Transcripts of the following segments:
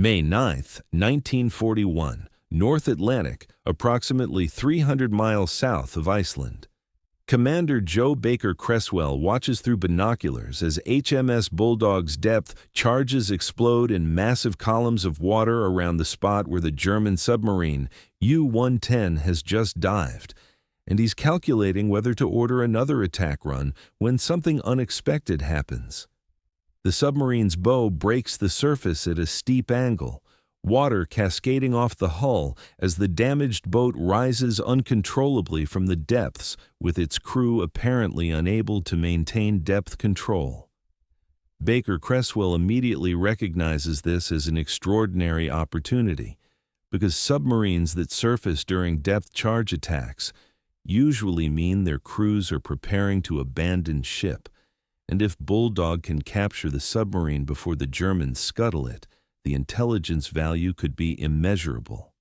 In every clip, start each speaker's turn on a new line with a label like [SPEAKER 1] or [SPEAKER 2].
[SPEAKER 1] May 9th, 1941, North Atlantic, approximately 300 miles south of Iceland. Commander Joe Baker-Cresswell watches through binoculars as HMS Bulldog's depth charges explode in massive columns of water around the spot where the German submarine U-110 has just dived, and he's calculating whether to order another attack run when something unexpected happens. The submarine's bow breaks the surface at a steep angle, water cascading off the hull as the damaged boat rises uncontrollably from the depths, with its crew apparently unable to maintain depth control. Baker-Cresswell immediately recognizes this as an extraordinary opportunity, because submarines that surface during depth charge attacks usually mean their crews are preparing to abandon ship, and if Bulldog can capture the submarine before the Germans scuttle it, the intelligence value could be immeasurable.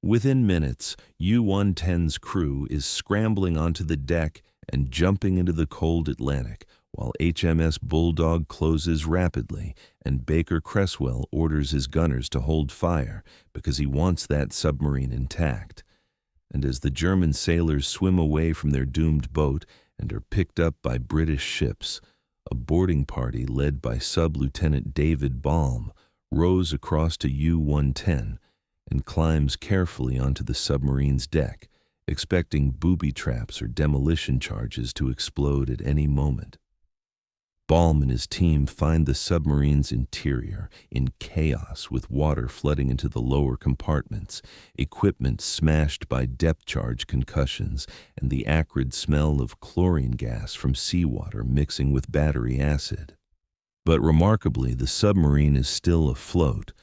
[SPEAKER 1] Within minutes, U-110's crew is scrambling onto the deck and jumping into the cold Atlantic, while HMS Bulldog closes rapidly, and Baker-Cresswell orders his gunners to hold fire because he wants that submarine intact. And as the German sailors swim away from their doomed boat and are picked up by British ships, a boarding party led by Sub-Lieutenant David Balme rows across to U-110 and climbs carefully onto the submarine's deck, expecting booby traps or demolition charges to explode at any moment. Balme and his team find the submarine's interior in chaos, with water flooding into the lower compartments, equipment smashed by depth charge concussions, and the acrid smell of chlorine gas from seawater mixing with battery acid. But remarkably, the submarine is still afloat,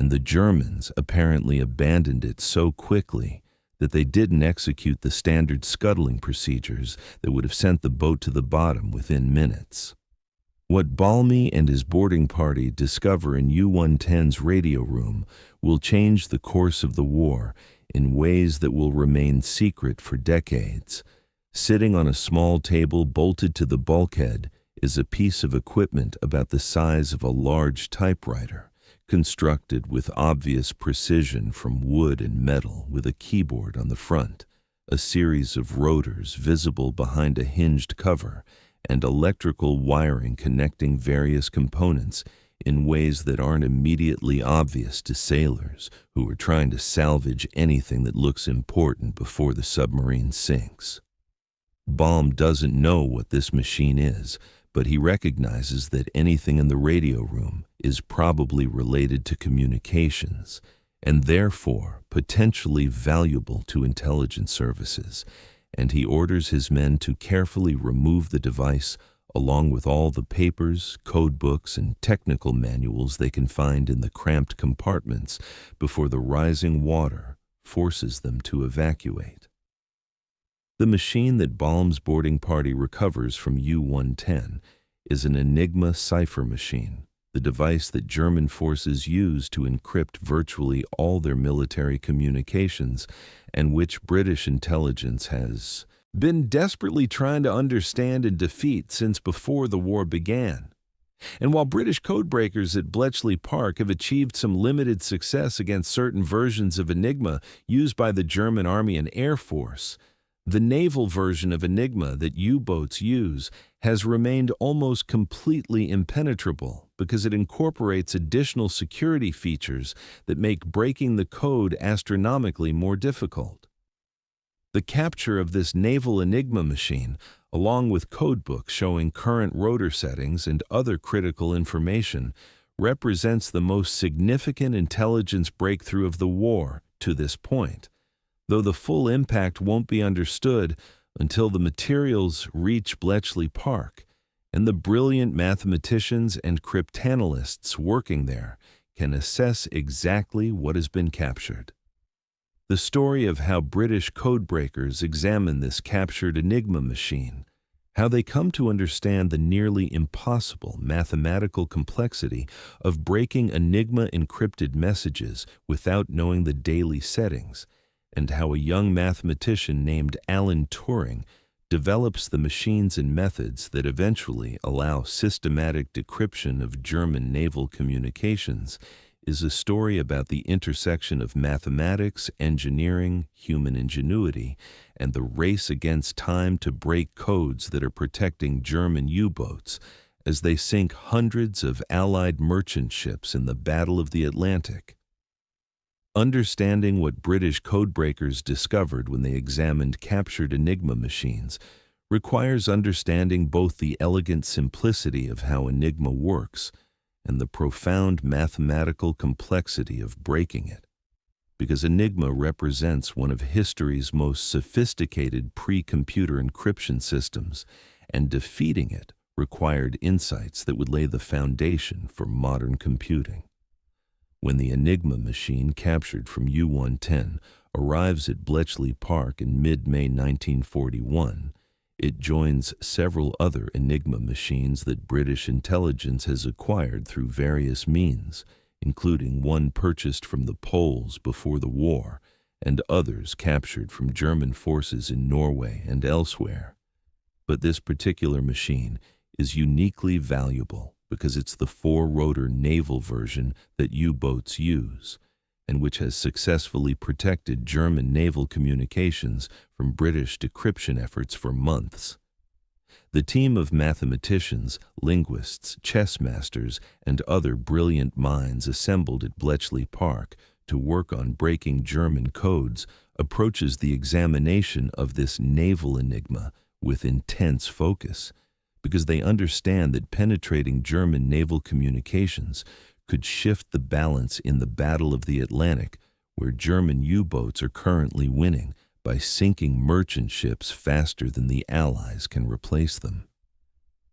[SPEAKER 1] and the Germans apparently abandoned it so quickly that they didn't execute the standard scuttling procedures that would have sent the boat to the bottom within minutes. What Balme and his boarding party discover in U-110's radio room will change the course of the war in ways that will remain secret for decades. Sitting on a small table bolted to the bulkhead is a piece of equipment about the size of a large typewriter, constructed with obvious precision from wood and metal, with a keyboard on the front, a series of rotors visible behind a hinged cover, and electrical wiring connecting various components in ways that aren't immediately obvious to sailors who are trying to salvage anything that looks important before the submarine sinks. Balme doesn't know what this machine is, but he recognizes that anything in the radio room is probably related to communications, and therefore potentially valuable to intelligence services, and he orders his men to carefully remove the device along with all the papers, code books, and technical manuals they can find in the cramped compartments before the rising water forces them to evacuate. The machine that Balme's boarding party recovers from U-110 is an Enigma cipher machine, the device that German forces use to encrypt virtually all their military communications, and which British intelligence has been desperately trying to understand and defeat since before the war began. And while British codebreakers at Bletchley Park have achieved some limited success against certain versions of Enigma used by the German Army and Air Force, the naval version of Enigma that U-boats use has remained almost completely impenetrable because it incorporates additional security features that make breaking the code astronomically more difficult. The capture of this naval Enigma machine, along with codebooks showing current rotor settings and other critical information, represents the most significant intelligence breakthrough of the war to this point, though the full impact won't be understood until the materials reach Bletchley Park, and the brilliant mathematicians and cryptanalysts working there can assess exactly what has been captured. The story of how British codebreakers examine this captured Enigma machine, how they come to understand the nearly impossible mathematical complexity of breaking Enigma encrypted messages without knowing the daily settings, and how a young mathematician named Alan Turing develops the machines and methods that eventually allow systematic decryption of German naval communications, is a story about the intersection of mathematics, engineering, human ingenuity, and the race against time to break codes that are protecting German U-boats as they sink hundreds of Allied merchant ships in the Battle of the Atlantic. Understanding what British codebreakers discovered when they examined captured Enigma machines requires understanding both the elegant simplicity of how Enigma works and the profound mathematical complexity of breaking it, because Enigma represents one of history's most sophisticated pre-computer encryption systems, and defeating it required insights that would lay the foundation for modern computing. When the Enigma machine captured from U-110 arrives at Bletchley Park in mid-May 1941, it joins several other Enigma machines that British intelligence has acquired through various means, including one purchased from the Poles before the war and others captured from German forces in Norway and elsewhere. But this particular machine is uniquely valuable because it's the four-rotor naval version that U-boats use, and which has successfully protected German naval communications from British decryption efforts for months. The team of mathematicians, linguists, chess masters, and other brilliant minds assembled at Bletchley Park to work on breaking German codes approaches the examination of this naval enigma with intense focus, because they understand that penetrating German naval communications could shift the balance in the Battle of the Atlantic, where German U-boats are currently winning by sinking merchant ships faster than the Allies can replace them.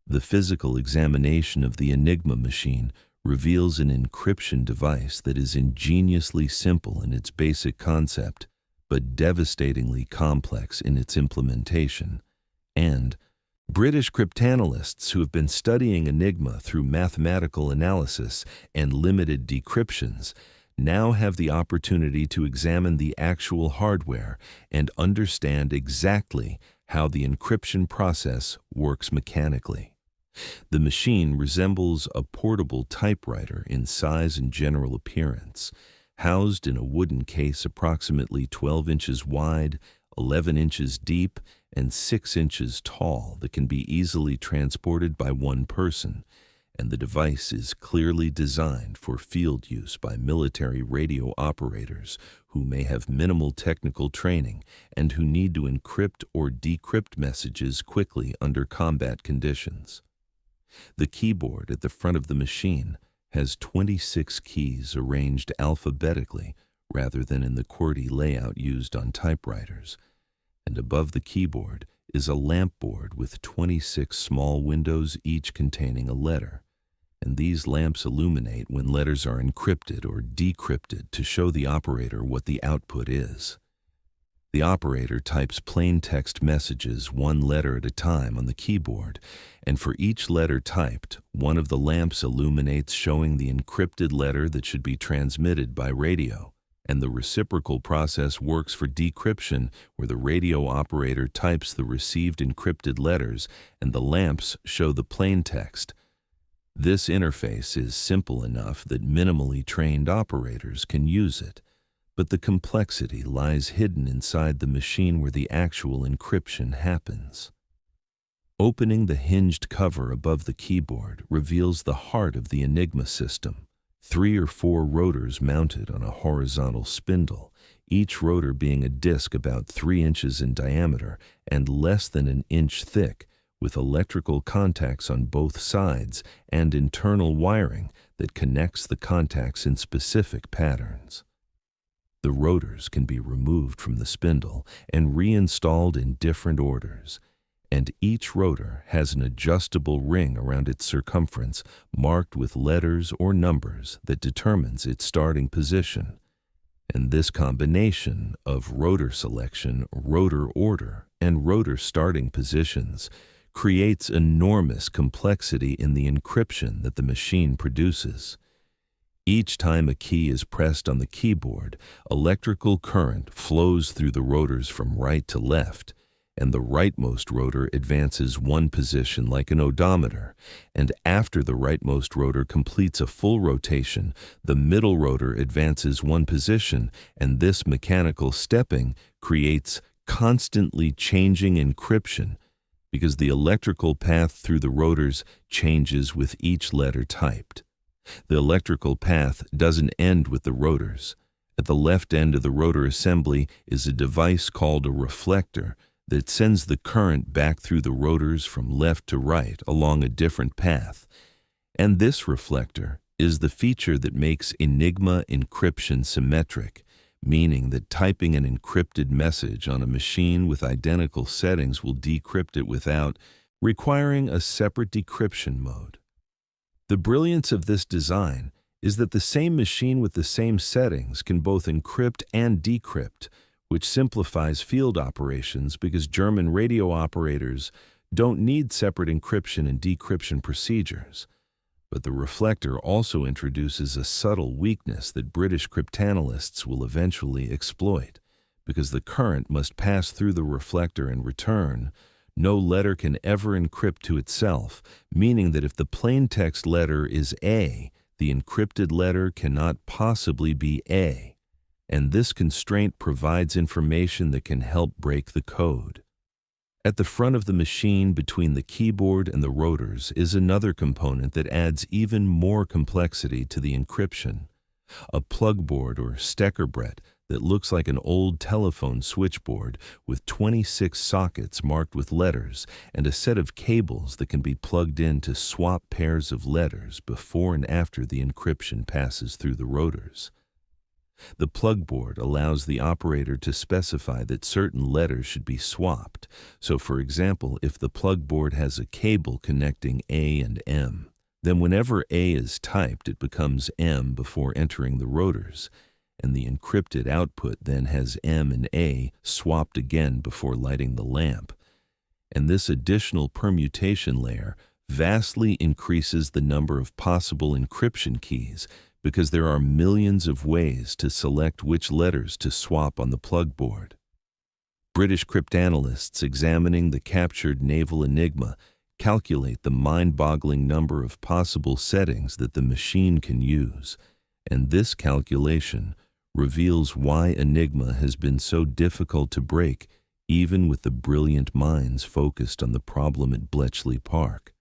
[SPEAKER 1] The physical examination of the Enigma machine reveals an encryption device that is ingeniously simple in its basic concept, but devastatingly complex in its implementation, and British cryptanalysts who have been studying Enigma through mathematical analysis and limited decryptions now have the opportunity to examine the actual hardware and understand exactly how the encryption process works mechanically. The machine resembles a portable typewriter in size and general appearance, housed in a wooden case approximately 12 inches wide, 11 inches deep, and 6 inches tall that can be easily transported by one person, and the device is clearly designed for field use by military radio operators who may have minimal technical training and who need to encrypt or decrypt messages quickly under combat conditions. The keyboard at the front of the machine has 26 keys arranged alphabetically rather than in the QWERTY layout used on typewriters, and above the keyboard is a lamp board with 26 small windows, each containing a letter, and these lamps illuminate when letters are encrypted or decrypted to show the operator what the output is. The operator types plain text messages one letter at a time on the keyboard, and for each letter typed, one of the lamps illuminates showing the encrypted letter that should be transmitted by radio. And the reciprocal process works for decryption, where the radio operator types the received encrypted letters and the lamps show the plain text. This interface is simple enough that minimally trained operators can use it, but the complexity lies hidden inside the machine where the actual encryption happens. Opening the hinged cover above the keyboard reveals the heart of the Enigma system. 3 or 4 rotors mounted on a horizontal spindle, each rotor being a disc about 3 inches in diameter and less than an inch thick, with electrical contacts on both sides and internal wiring that connects the contacts in specific patterns. The rotors can be removed from the spindle and reinstalled in different orders, and each rotor has an adjustable ring around its circumference marked with letters or numbers that determines its starting position. And this combination of rotor selection, rotor order, and rotor starting positions creates enormous complexity in the encryption that the machine produces. Each time a key is pressed on the keyboard, electrical current flows through the rotors from right to left, and the rightmost rotor advances one position like an odometer, and after the rightmost rotor completes a full rotation, the middle rotor advances one position, and this mechanical stepping creates constantly changing encryption because the electrical path through the rotors changes with each letter typed. The electrical path doesn't end with the rotors. At the left end of the rotor assembly is a device called a reflector that sends the current back through the rotors from left to right along a different path. And this reflector is the feature that makes Enigma encryption symmetric, meaning that typing an encrypted message on a machine with identical settings will decrypt it without requiring a separate decryption mode. The brilliance of this design is that the same machine with the same settings can both encrypt and decrypt, which simplifies field operations because German radio operators don't need separate encryption and decryption procedures. But the reflector also introduces a subtle weakness that British cryptanalysts will eventually exploit. Because the current must pass through the reflector and return, no letter can ever encrypt to itself, meaning that if the plaintext letter is A, the encrypted letter cannot possibly be A. And this constraint provides information that can help break the code. At the front of the machine between the keyboard and the rotors is another component that adds even more complexity to the encryption. A plugboard or steckerbrett that looks like an old telephone switchboard with 26 sockets marked with letters and a set of cables that can be plugged in to swap pairs of letters before and after the encryption passes through the rotors. The plugboard allows the operator to specify that certain letters should be swapped. So, for example, if the plugboard has a cable connecting A and M, then whenever A is typed, it becomes M before entering the rotors, and the encrypted output then has M and A swapped again before lighting the lamp. And this additional permutation layer vastly increases the number of possible encryption keys, because there are millions of ways to select which letters to swap on the plugboard. British cryptanalysts examining the captured naval Enigma calculate the mind-boggling number of possible settings that the machine can use, and this calculation reveals why Enigma has been so difficult to break even with the brilliant minds focused on the problem at Bletchley Park.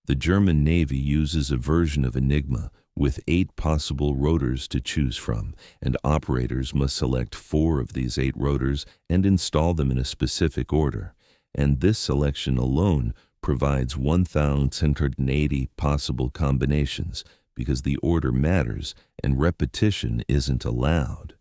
[SPEAKER 1] The German Navy uses a version of Enigma with 8 possible rotors to choose from, and operators must select 4 of these 8 rotors and install them in a specific order, and this selection alone provides 1,680 possible combinations because the order matters and repetition isn't allowed.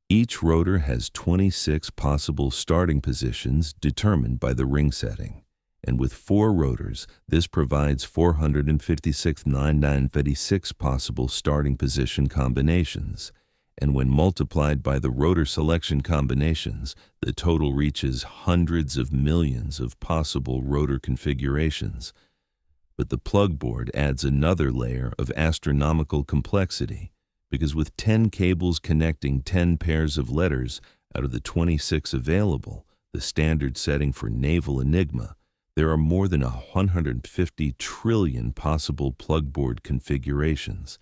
[SPEAKER 1] Each rotor has 26 possible starting positions determined by the ring setting. And with 4 rotors, this provides 456,956 possible starting position combinations. And when multiplied by the rotor selection combinations, the total reaches hundreds of millions of possible rotor configurations. But the plugboard adds another layer of astronomical complexity, because with 10 cables connecting 10 pairs of letters out of the 26 available, the standard setting for naval Enigma, there are more than 150 trillion possible plugboard configurations,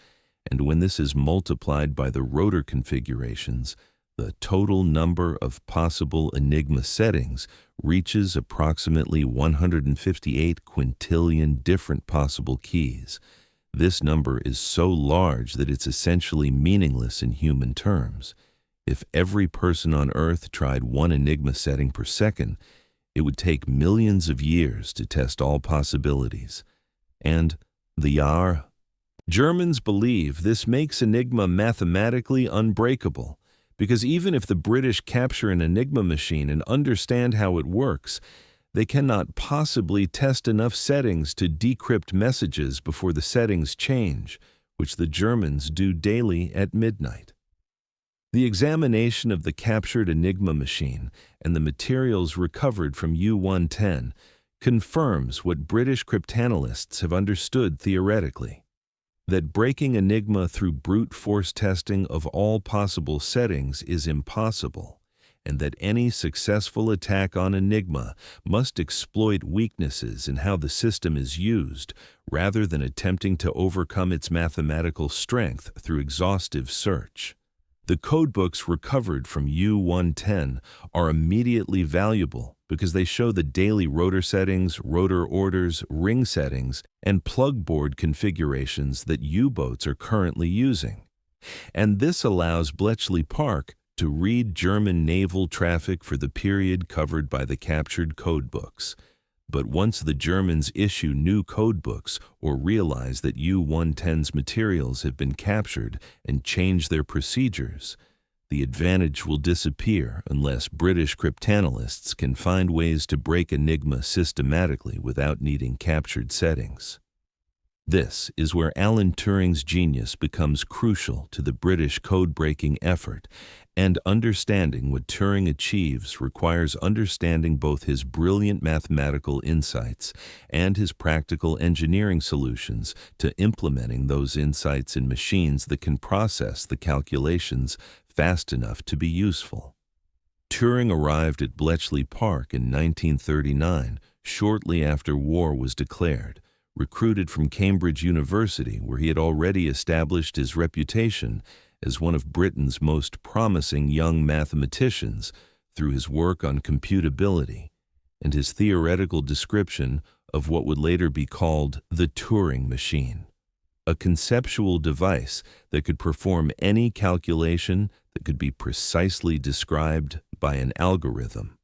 [SPEAKER 1] and when this is multiplied by the rotor configurations, the total number of possible Enigma settings reaches approximately 158 quintillion different possible keys. This number is so large that it's essentially meaningless in human terms. If every person on Earth tried one Enigma setting per second, it would take millions of years to test all possibilities. And the Germans believe this makes Enigma mathematically unbreakable, because even if the British capture an Enigma machine and understand how it works, they cannot possibly test enough settings to decrypt messages before the settings change, which the Germans do daily at midnight. The examination of the captured Enigma machine and the materials recovered from U-110 confirms what British cryptanalysts have understood theoretically, that breaking Enigma through brute force testing of all possible settings is impossible, and that any successful attack on Enigma must exploit weaknesses in how the system is used, rather than attempting to overcome its mathematical strength through exhaustive search. The codebooks recovered from U-110 are immediately valuable because they show the daily rotor settings, rotor orders, ring settings, and plug board configurations that U-boats are currently using. And this allows Bletchley Park to read German naval traffic for the period covered by the captured codebooks. But once the Germans issue new codebooks or realize that U-110's materials have been captured and change their procedures, the advantage will disappear unless British cryptanalysts can find ways to break Enigma systematically without needing captured settings. This is where Alan Turing's genius becomes crucial to the British code-breaking effort, and understanding what Turing achieves requires understanding both his brilliant mathematical insights and his practical engineering solutions to implementing those insights in machines that can process the calculations fast enough to be useful. Turing arrived at Bletchley Park in 1939, shortly after war was declared, recruited from Cambridge University, where he had already established his reputation as one of Britain's most promising young mathematicians through his work on computability and his theoretical description of what would later be called the Turing machine, a conceptual device that could perform any calculation that could be precisely described by an algorithm.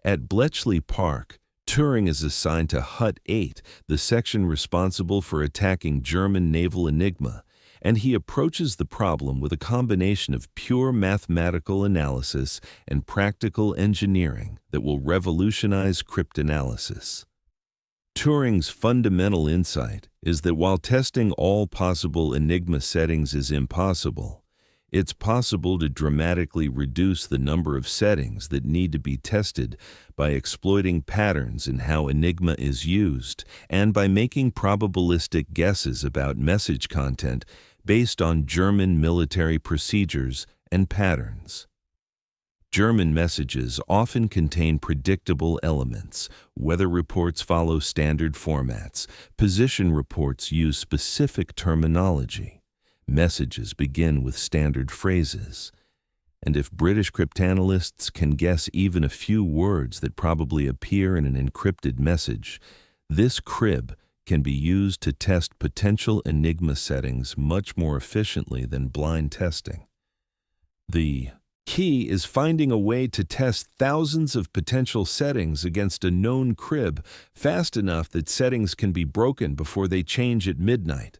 [SPEAKER 1] At Bletchley Park, Turing is assigned to Hut 8, the section responsible for attacking German naval Enigma, and he approaches the problem with a combination of pure mathematical analysis and practical engineering that will revolutionize cryptanalysis. Turing's fundamental insight is that while testing all possible Enigma settings is impossible, it's possible to dramatically reduce the number of settings that need to be tested by exploiting patterns in how Enigma is used and by making probabilistic guesses about message content based on German military procedures and patterns. German messages often contain predictable elements. Weather reports follow standard formats. Position reports use specific terminology. Messages begin with standard phrases. And if British cryptanalysts can guess even a few words that probably appear in an encrypted message, this crib can be used to test potential Enigma settings much more efficiently than blind testing. The key is finding a way to test thousands of potential settings against a known crib fast enough that settings can be broken before they change at midnight.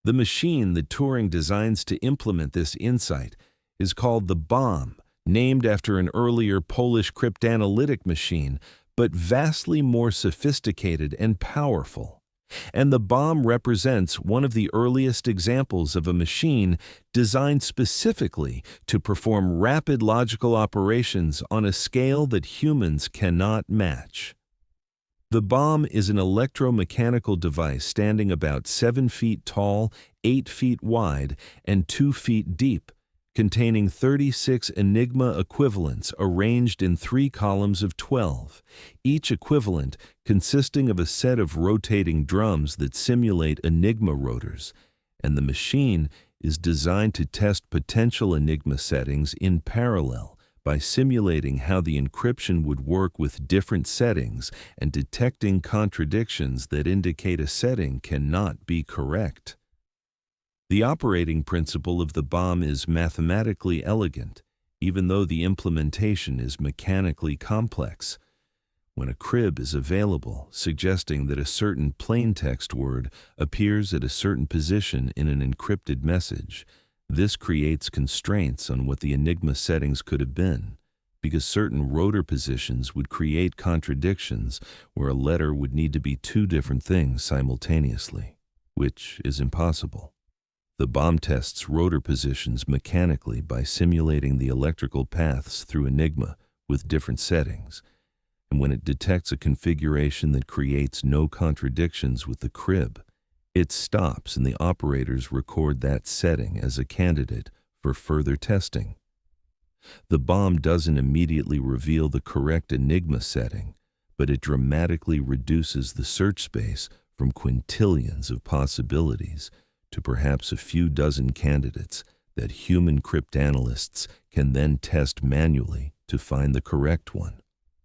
[SPEAKER 1] The machine that Turing designs to implement this insight is called the Balme, named after an earlier Polish cryptanalytic machine, but vastly more sophisticated and powerful. And the Balme represents one of the earliest examples of a machine designed specifically to perform rapid logical operations on a scale that humans cannot match. The Balme is an electromechanical device standing about 7 feet tall, 8 feet wide, and 2 feet deep, containing 36 Enigma equivalents arranged in 3 columns of 12, each equivalent consisting of a set of rotating drums that simulate Enigma rotors, and the machine is designed to test potential Enigma settings in parallel by simulating how the encryption would work with different settings and detecting contradictions that indicate a setting cannot be correct. The operating principle of the Balme is mathematically elegant, even though the implementation is mechanically complex. When a crib is available, suggesting that a certain plaintext word appears at a certain position in an encrypted message, this creates constraints on what the Enigma settings could have been, because certain rotor positions would create contradictions where a letter would need to be 2 different things simultaneously, which is impossible. The Balme tests rotor positions mechanically by simulating the electrical paths through Enigma with different settings, and when it detects a configuration that creates no contradictions with the crib, it stops and the operators record that setting as a candidate for further testing. The bomb doesn't immediately reveal the correct Enigma setting, but it dramatically reduces the search space from quintillions of possibilities to perhaps a few dozen candidates that human cryptanalysts can then test manually to find the correct one.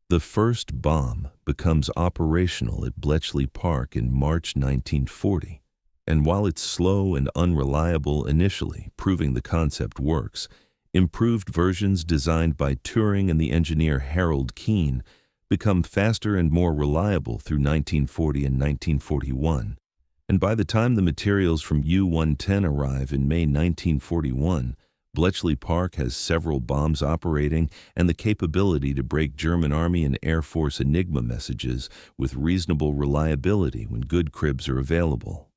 [SPEAKER 1] The first bomb becomes operational at Bletchley Park in March 1940, and while it's slow and unreliable initially, proving the concept works, improved versions designed by Turing and the engineer Harold Keane become faster and more reliable through 1940 and 1941. And by the time the materials from U-110 arrive in May 1941, Bletchley Park has several bombs operating and the capability to break German Army and Air Force Enigma messages with reasonable reliability when good cribs are available.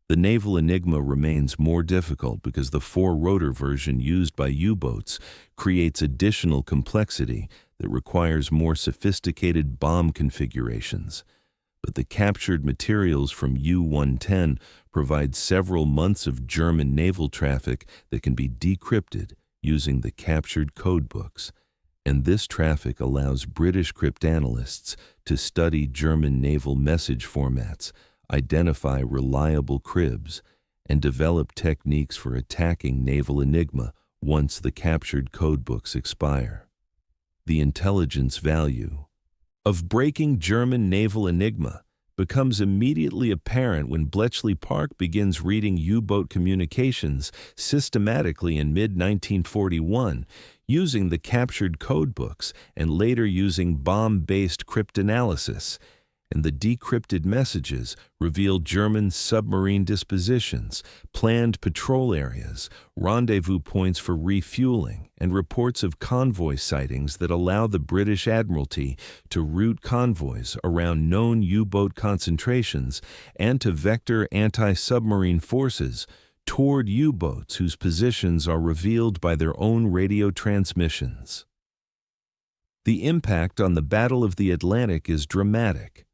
[SPEAKER 1] The naval Enigma remains more difficult because the four-rotor version used by U-boats creates additional complexity that requires more sophisticated bomb configurations. But the captured materials from U-110 provide several months of German naval traffic that can be decrypted using the captured codebooks, and this traffic allows British cryptanalysts to study German naval message formats, identify reliable cribs, and develop techniques for attacking naval Enigma once the captured codebooks expire. The intelligence value of breaking German naval Enigma becomes immediately apparent when Bletchley Park begins reading U-boat communications systematically in mid-1941, using the captured codebooks and later using bomb-based cryptanalysis. And the decrypted messages reveal German submarine dispositions, planned patrol areas, rendezvous points for refueling, and reports of convoy sightings that allow the British Admiralty to route convoys around known U-boat concentrations and to vector anti-submarine forces toward U-boats whose positions are revealed by their own radio transmissions. The impact on the Battle of the Atlantic is dramatic.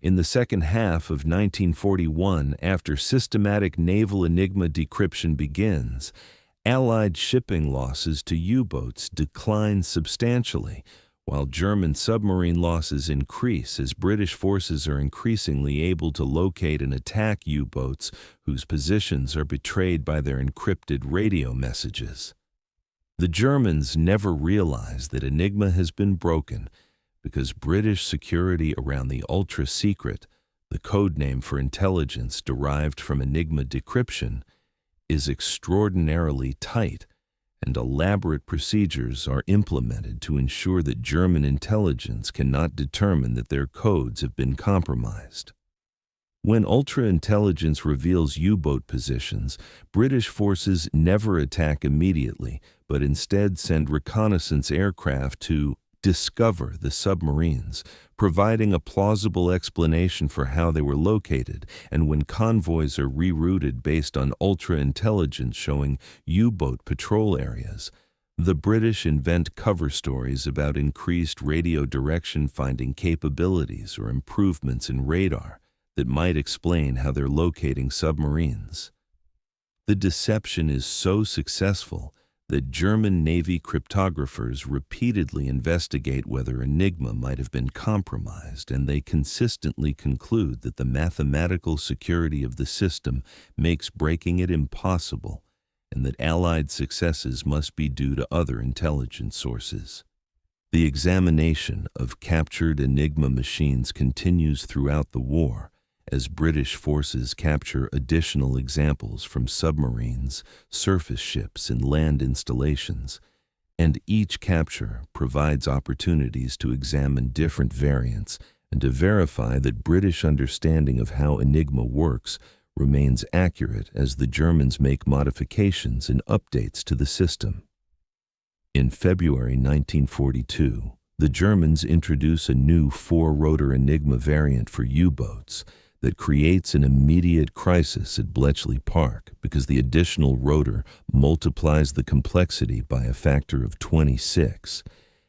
[SPEAKER 1] In the second half of 1941, after systematic naval Enigma decryption begins, Allied shipping losses to U-boats decline substantially, while German submarine losses increase as British forces are increasingly able to locate and attack U-boats whose positions are betrayed by their encrypted radio messages. The Germans never realize that Enigma has been broken because British security around the ultra-secret, the code name for intelligence derived from Enigma decryption, is extraordinarily tight, and elaborate procedures are implemented to ensure that German intelligence cannot determine that their codes have been compromised. When ultra-intelligence reveals U-boat positions, British forces never attack immediately, but instead send reconnaissance aircraft to discover the submarines, providing a plausible explanation for how they were located, and when convoys are rerouted based on ultra-intelligence showing U-boat patrol areas, the British invent cover stories about increased radio direction finding capabilities or improvements in radar that might explain how they're locating submarines. The deception is so successful that German Navy cryptographers repeatedly investigate whether Enigma might have been compromised, and they consistently conclude that the mathematical security of the system makes breaking it impossible, and that Allied successes must be due to other intelligence sources. The examination of captured Enigma machines continues throughout the war, as British forces capture additional examples from submarines, surface ships, and land installations, and each capture provides opportunities to examine different variants and to verify that British understanding of how Enigma works remains accurate as the Germans make modifications and updates to the system. In February 1942, the Germans introduce a new four-rotor Enigma variant for U-boats that creates an immediate crisis at Bletchley Park because the additional rotor multiplies the complexity by a factor of 26,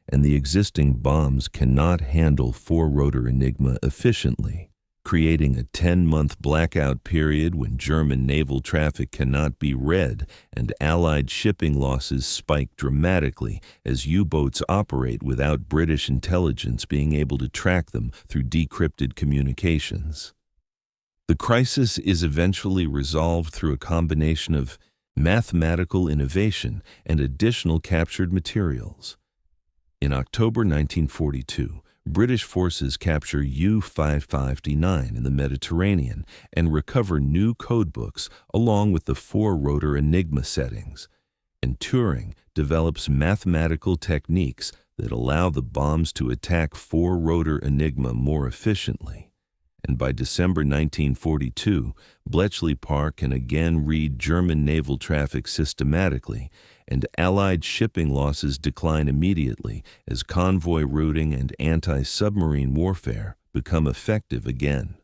[SPEAKER 1] and the existing bombs cannot handle four-rotor Enigma efficiently. creating a 10-month blackout period when German naval traffic cannot be read and Allied shipping losses spike dramatically as U-boats operate without British intelligence being able to track them through decrypted communications. The crisis is eventually resolved through a combination of mathematical innovation and additional captured materials. In October 1942, British forces capture U-559 in the Mediterranean and recover new codebooks along with the 4-rotor Enigma settings. And Turing develops mathematical techniques that allow the bombs to attack 4-rotor Enigma more efficiently. And by December 1942, Bletchley Park can again read German naval traffic systematically, and Allied shipping losses decline immediately as convoy routing and anti-submarine warfare become effective again.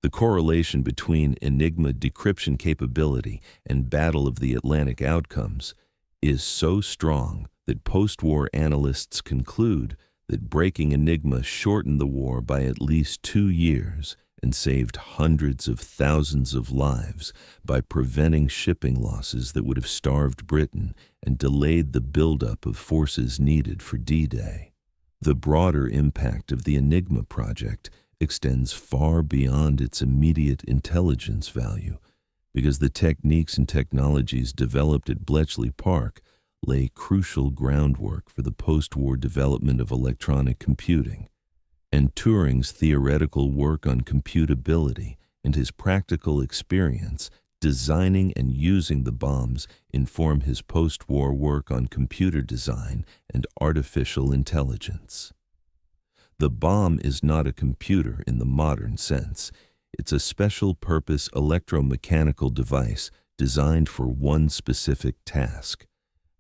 [SPEAKER 1] The correlation between Enigma decryption capability and Battle of the Atlantic outcomes is so strong that post-war analysts conclude that breaking Enigma shortened the war by at least 2 years and saved hundreds of thousands of lives by preventing shipping losses that would have starved Britain and delayed the buildup of forces needed for D-Day. The broader impact of the Enigma project extends far beyond its immediate intelligence value, because the techniques and technologies developed at Bletchley Park lay crucial groundwork for the post-war development of electronic computing, and Turing's theoretical work on computability and his practical experience designing and using the bombs inform his post-war work on computer design and artificial intelligence. The bomb is not a computer in the modern sense. It's a special-purpose electromechanical device designed for one specific task.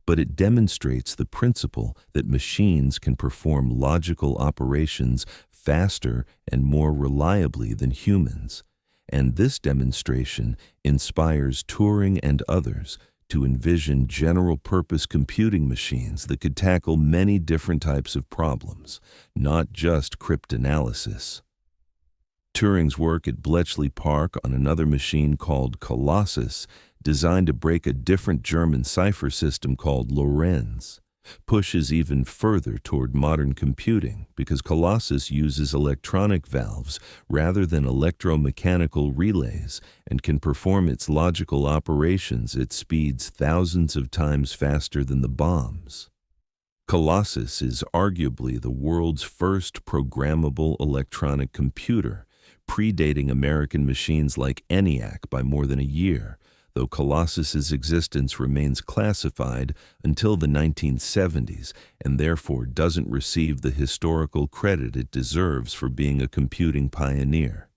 [SPEAKER 1] But it demonstrates the principle that machines can perform logical operations faster and more reliably than humans. And this demonstration inspires Turing and others to envision general-purpose computing machines that could tackle many different types of problems, not just cryptanalysis. Turing's work at Bletchley Park on another machine called Colossus, designed to break a different German cipher system called Lorenz, pushes even further toward modern computing because Colossus uses electronic valves rather than electromechanical relays and can perform its logical operations at speeds thousands of times faster than the bombs. Colossus is arguably the world's first programmable electronic computer, predating American machines like ENIAC by more than a year, though Colossus's existence remains classified until the 1970s and therefore doesn't receive the historical credit it deserves for being a computing pioneer.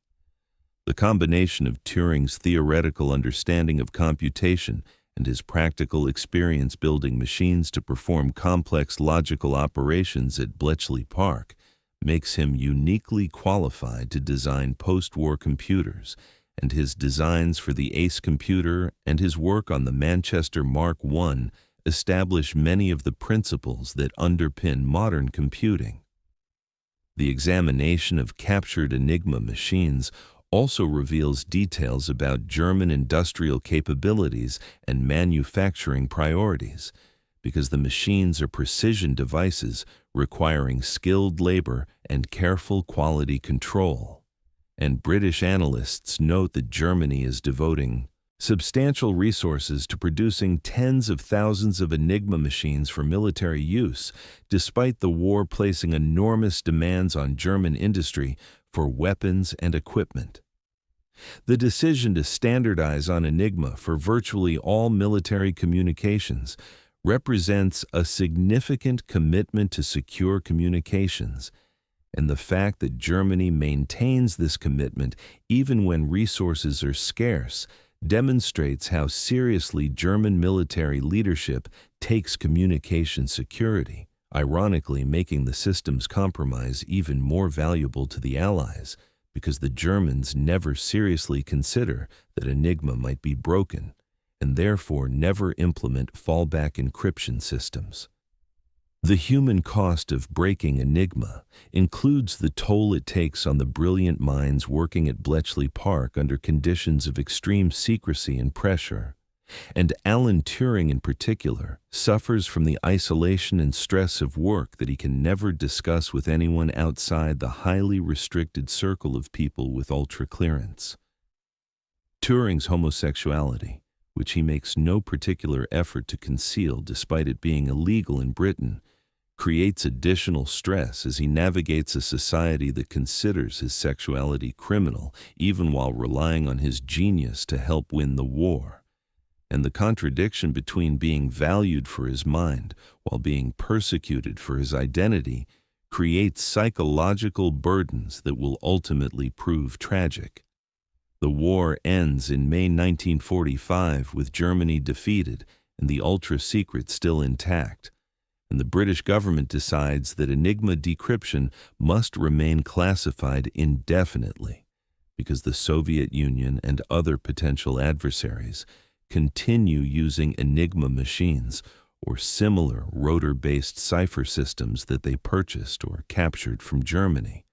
[SPEAKER 1] The combination of Turing's theoretical understanding of computation and his practical experience building machines to perform complex logical operations at Bletchley Park makes him uniquely qualified to design post-war computers, and his designs for the ACE computer and his work on the Manchester Mark I establish many of the principles that underpin modern computing. The examination of captured Enigma machines also reveals details about German industrial capabilities and manufacturing priorities, because the machines are precision devices requiring skilled labor and careful quality control. And British analysts note that Germany is devoting substantial resources to producing tens of thousands of Enigma machines for military use, despite the war placing enormous demands on German industry for weapons and equipment. The decision to standardize on Enigma for virtually all military communications represents a significant commitment to secure communications, and the fact that Germany maintains this commitment even when resources are scarce demonstrates how seriously German military leadership takes communication security, ironically making the system's compromise even more valuable to the Allies, because the Germans never seriously consider that Enigma might be broken, and therefore never implement fallback encryption systems. The human cost of breaking Enigma includes the toll it takes on the brilliant minds working at Bletchley Park under conditions of extreme secrecy and pressure. And Alan Turing in particular suffers from the isolation and stress of work that he can never discuss with anyone outside the highly restricted circle of people with ultra-clearance. Turing's homosexuality, which he makes no particular effort to conceal despite it being illegal in Britain, creates additional stress as he navigates a society that considers his sexuality criminal even while relying on his genius to help win the war. And the contradiction between being valued for his mind while being persecuted for his identity creates psychological burdens that will ultimately prove tragic. The war ends in May 1945 with Germany defeated and the ultra-secret still intact, and the British government decides that Enigma decryption must remain classified indefinitely because the Soviet Union and other potential adversaries continue using Enigma machines or similar rotor-based cipher systems that they purchased or captured from Germany.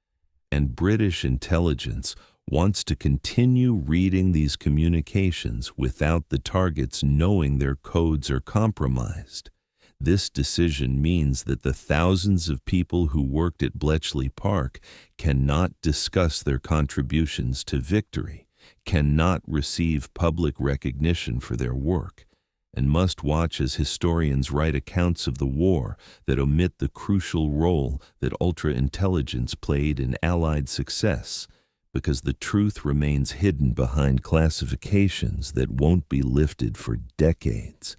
[SPEAKER 1] And British intelligence wants to continue reading these communications without the targets knowing their codes are compromised. This decision means that the thousands of people who worked at Bletchley Park cannot discuss their contributions to victory, cannot receive public recognition for their work, and must watch as historians write accounts of the war that omit the crucial role that ultra-intelligence played in Allied success, because the truth remains hidden behind classifications that won't be lifted for decades.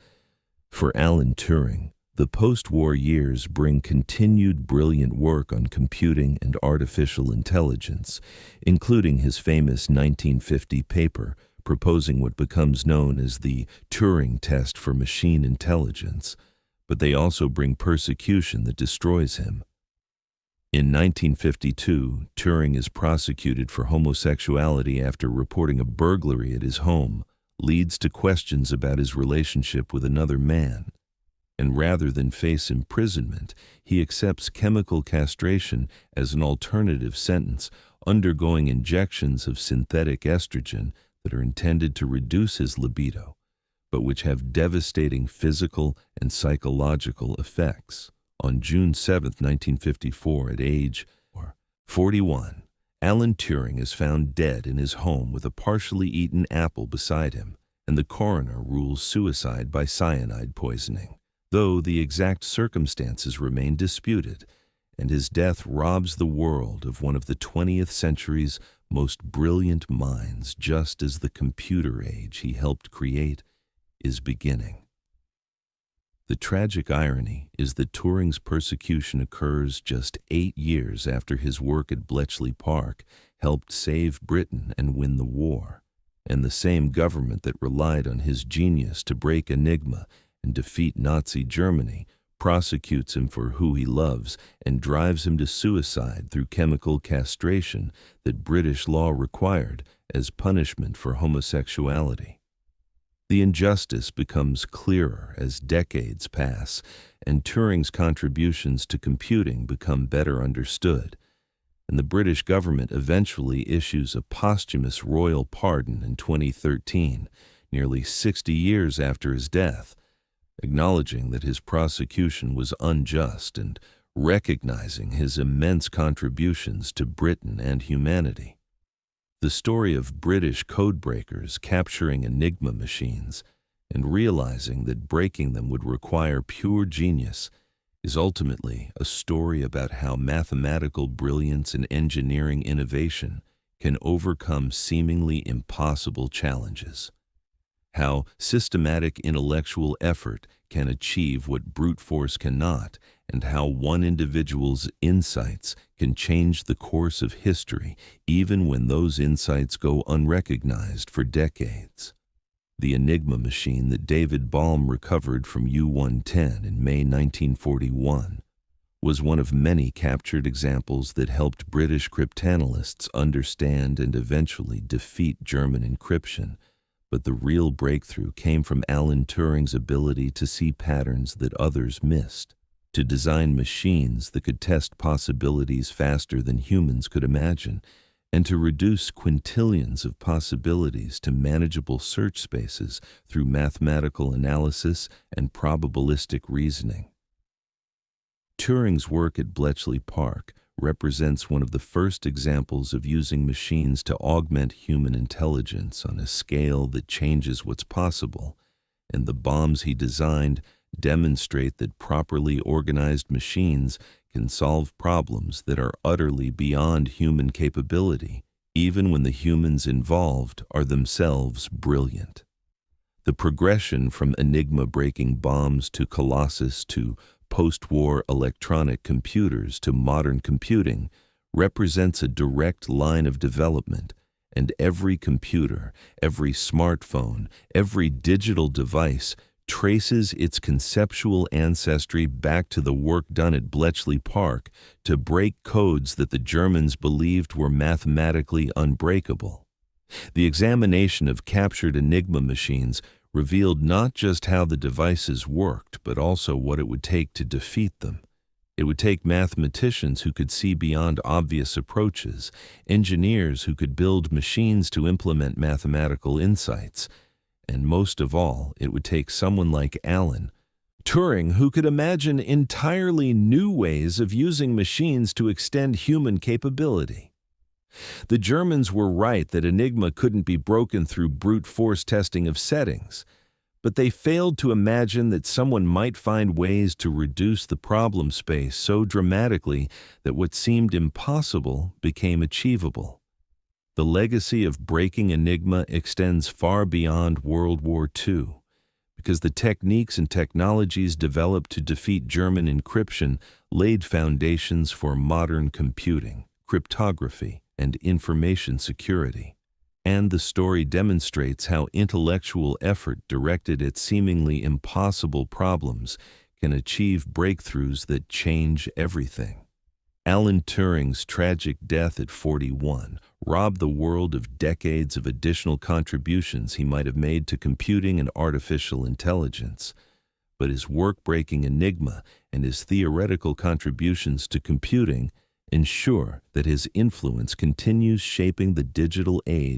[SPEAKER 1] For Alan Turing, the post-war years bring continued brilliant work on computing and artificial intelligence, including his famous 1950 paper proposing what becomes known as the Turing test for machine intelligence, but they also bring persecution that destroys him. In 1952, Turing is prosecuted for homosexuality after reporting a burglary at his home leads to questions about his relationship with another man. And rather than face imprisonment, he accepts chemical castration as an alternative sentence, undergoing injections of synthetic estrogen that are intended to reduce his libido, but which have devastating physical and psychological effects. On June 7, 1954, at age 41, Alan Turing is found dead in his home with a partially eaten apple beside him, and the coroner rules suicide by cyanide poisoning, though the exact circumstances remain disputed, and his death robs the world of one of the 20th century's most brilliant minds, just as the computer age he helped create is beginning. The tragic irony is that Turing's persecution occurs just 8 years after his work at Bletchley Park helped save Britain and win the war, and the same government that relied on his genius to break Enigma and defeat Nazi Germany prosecutes him for who he loves and drives him to suicide through chemical castration that British law required as punishment for homosexuality. The injustice becomes clearer as decades pass, and Turing's contributions to computing become better understood, and the British government eventually issues a posthumous royal pardon in 2013, nearly 60 years after his death, acknowledging that his prosecution was unjust and recognizing his immense contributions to Britain and humanity. The story of British codebreakers capturing Enigma machines and realizing that breaking them would require pure genius is ultimately a story about how mathematical brilliance and engineering innovation can overcome seemingly impossible challenges, how systematic intellectual effort can achieve what brute force cannot, and how one individual's insights can change the course of history even when those insights go unrecognized for decades. The Enigma machine that David Balme recovered from U-110 in May 1941 was one of many captured examples that helped British cryptanalysts understand and eventually defeat German encryption. But the real breakthrough came from Alan Turing's ability to see patterns that others missed, to design machines that could test possibilities faster than humans could imagine, and to reduce quintillions of possibilities to manageable search spaces through mathematical analysis and probabilistic reasoning. Turing's work at Bletchley Park represents one of the first examples of using machines to augment human intelligence on a scale that changes what's possible, and the bombs he designed demonstrate that properly organized machines can solve problems that are utterly beyond human capability, even when the humans involved are themselves brilliant. The progression from Enigma-breaking bombs to Colossus to post-war electronic computers to modern computing represents a direct line of development, and every computer, every smartphone, every digital device traces its conceptual ancestry back to the work done at Bletchley Park to break codes that the Germans believed were mathematically unbreakable. The examination of captured Enigma machines revealed not just how the devices worked, but also what it would take to defeat them. It would take mathematicians who could see beyond obvious approaches, engineers who could build machines to implement mathematical insights, and most of all, it would take someone like Alan Turing, who could imagine entirely new ways of using machines to extend human capability. The Germans were right that Enigma couldn't be broken through brute force testing of settings, but they failed to imagine that someone might find ways to reduce the problem space so dramatically that what seemed impossible became achievable. The legacy of breaking Enigma extends far beyond World War II, because the techniques and technologies developed to defeat German encryption laid foundations for modern computing, cryptography, and information security. And the story demonstrates how intellectual effort directed at seemingly impossible problems can achieve breakthroughs that change everything. Alan Turing's tragic death at 41 robbed the world of decades of additional contributions he might have made to computing and artificial intelligence. But his work-breaking Enigma and his theoretical contributions to computing ensure that his influence continues shaping the digital age